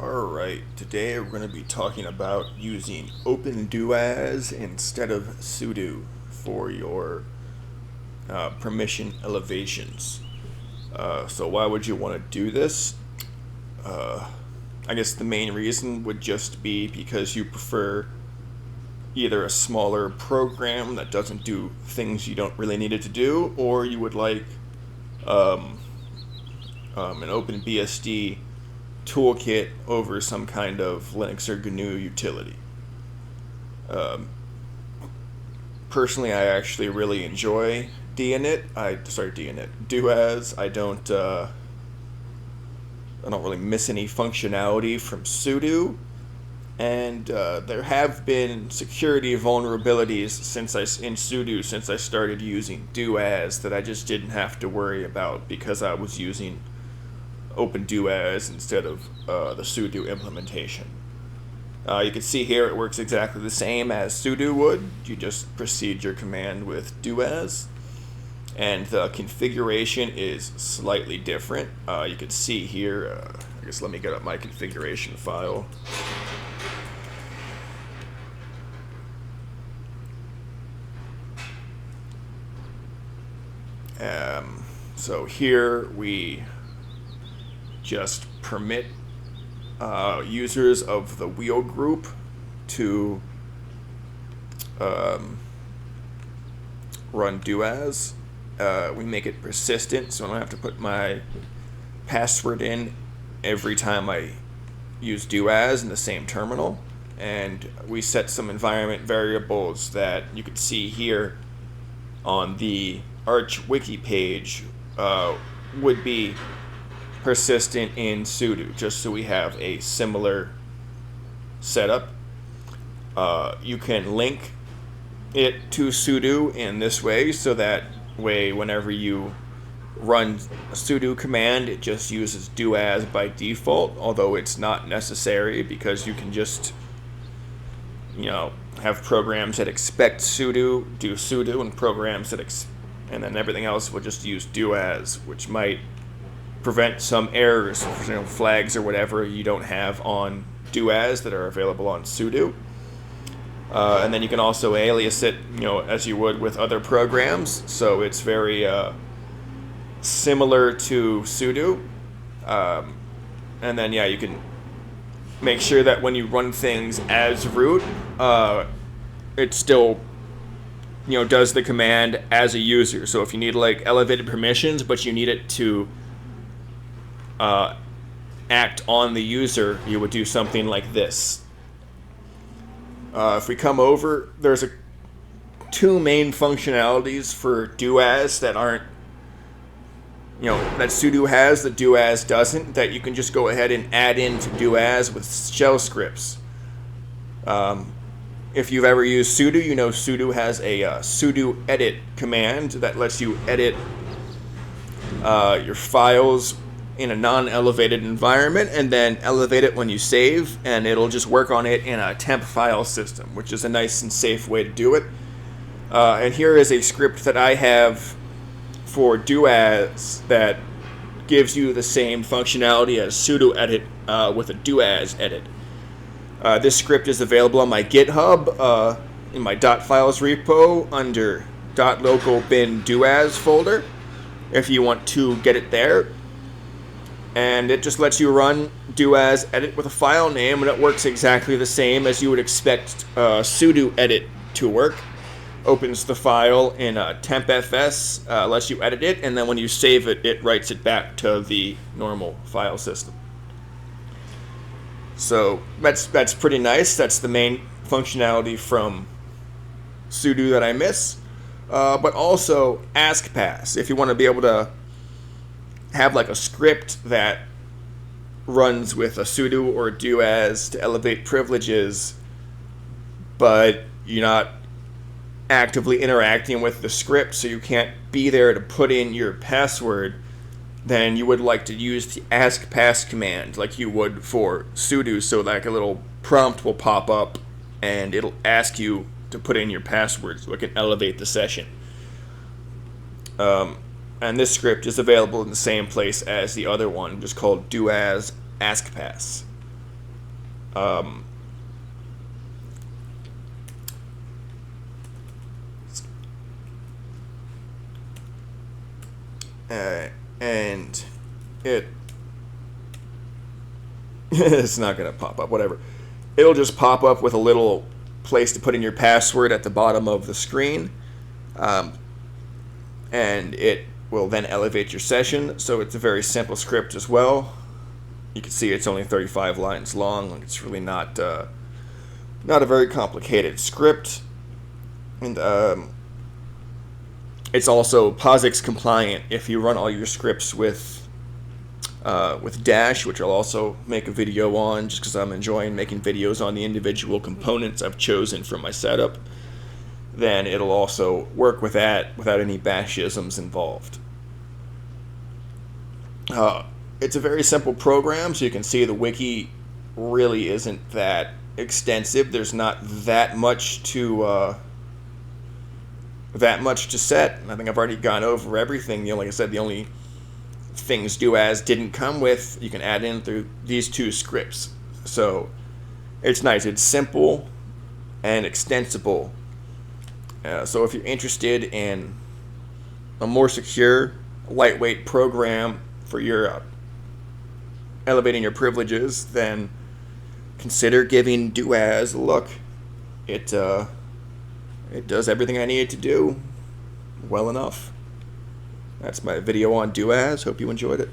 Alright, today we're going to be talking about using OpenDoas instead of Sudo for your permission elevations. So why would you want to do this? I guess the main reason would just be because you prefer either a smaller program that doesn't do things you don't really need it to do, or you would like an OpenBSD toolkit over some kind of Linux or GNU utility. Personally, I actually really enjoy Doas. I don't really miss any functionality from Sudo, and there have been security vulnerabilities in Sudo since I started using Doas that I just didn't have to worry about because I was using OpenDoas instead of the Sudo implementation. You can see here it works exactly the same as Sudo would. You just proceed your command with Doas, and the configuration is slightly different. You can see here, I guess let me get up my configuration file. So here we just permit users of the wheel group to run Doas. We make it persistent, so I don't have to put my password in every time I use Doas in the same terminal. And we set some environment variables that you can see here on the Arch wiki page would be persistent in Sudo, just so we have a similar setup. You can link it to Sudo in this way, so that way whenever you run a Sudo command, it just uses Doas by default, although it's not necessary because you can just have programs that expect Sudo do Sudo, and programs that and then everything else will just use Doas, which might prevent some errors, flags or whatever you don't have on Doas that are available on Sudo. And then you can also alias it, as you would with other programs. So it's very similar to Sudo. And then you can make sure that when you run things as root, it still does the command as a user. So if you need elevated permissions, but you need it to act on the user, you would do something like this. If we come over, there's two main functionalities for Doas that aren't, that Sudo has that Doas doesn't, that you can just go ahead and add into Doas with shell scripts. If you've ever used Sudo, Sudo has a sudo edit command that lets you edit your files in a non-elevated environment and then elevate it when you save, and it'll just work on it in a temp file system, which is a nice and safe way to do it. And here is a script that I have for Doas that gives you the same functionality as sudo edit with a Doas edit. This script is available on my GitHub in my .files repo under .local bin Doas folder if you want to get it there. And it just lets you run Doas edit with a file name, and it works exactly the same as you would expect sudo edit to work. Opens the file in tempfs, lets you edit it, and then when you save it, it writes it back to the normal file system. So that's pretty nice. That's the main functionality from Sudo that I miss. But also AskPass, if you want to be able to have a script that runs with a sudo or Doas to elevate privileges, but you're not actively interacting with the script, so you can't be there to put in your password, then you would like to use the AskPass command like you would for Sudo, so a little prompt will pop up and it'll ask you to put in your password so it can elevate the session. And this script is available in the same place as the other one, just called Doas AskPass. Um, and it it's not going to pop up, whatever. It'll just pop up with a little place to put in your password at the bottom of the screen. And it will then elevate your session. So it's a very simple script as well. You can see it's only 35 lines long. It's really not a very complicated script. And it's also POSIX compliant if you run all your scripts with Dash, which I'll also make a video on just because I'm enjoying making videos on the individual components I've chosen for my setup. Then it'll also work with that without any bashisms involved. It's a very simple program, so you can see the wiki really isn't that extensive. There's not that much to set. I think I've already gone over everything. Like I said, the only things Doas didn't come with, you can add in through these two scripts. So it's nice. It's simple and extensible. So if you're interested in a more secure, lightweight program for your elevating your privileges, then consider giving Doas a look. It does everything I need it to do well enough. That's my video on Doas. Hope you enjoyed it.